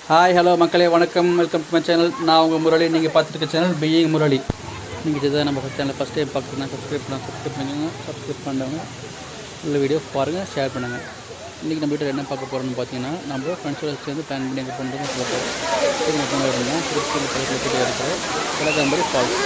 Hi hello மக்களே வணக்கம், welcome to my channel. நான் உங்கள் முரளி. நீங்கள் பார்த்துட்டு இருக்க சேனல் பீயிங் முரளி. நீங்கள் இதுதான் நம்ம சேனல் ஃபஸ்ட் டைம் பார்க்குறதுனா சப்ஸ்கிரைப் பண்ணுங்க. சப்ஸ்கிரைப் பண்ணுறவங்க உள்ள வீடியோ பாருங்கள், ஷேர் பண்ணுங்கள். இன்றைக்கி நம்ம வீட்டில் என்ன பார்க்க போகிறோம்னு பார்த்தீங்கன்னா, நம்ம ஃப்ரெண்ட்ஸோட சேர்ந்து பிளான் பண்ணி எங்கே பண்ணுறோம் சொல்லுவோம். திரும்ப கொண்டாடுங்க. திருப்பதி பக்கத்தில் போய்ட்டு இருக்கிற கடற்கரை ஃபால்ஸ்.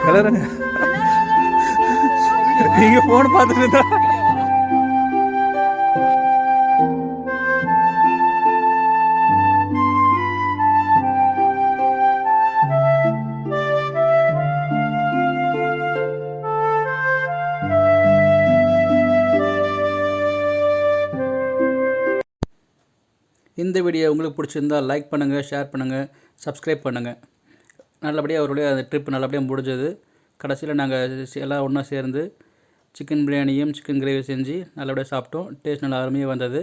கலருங்க, நீங்க போன் பார்த்துட்டு இருந்தா இந்த வீடியோ உங்களுக்கு பிடிச்சிருந்தால் லைக் பண்ணுங்கள், ஷேர் பண்ணுங்கள், சப்ஸ்கிரைப் பண்ணுங்கள். நல்லபடியாக அவருடைய அந்த ட்ரிப் நல்லபடியாக முடிஞ்சது. கடைசியில் நாங்கள் எல்லாம் ஒன்றா சேர்ந்து சிக்கன் பிரியாணியும் சிக்கன் கிரேவி செஞ்சு நல்லபடியாக சாப்பிட்டோம். டேஸ்ட் நல்லா அருமையாக வந்தது.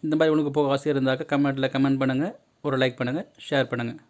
இந்த மாதிரி உங்களுக்கு போக ஆசையாக இருந்தாக்க கமெண்ட் பண்ணுங்கள், ஒரு லைக் பண்ணுங்கள், ஷேர் பண்ணுங்கள்.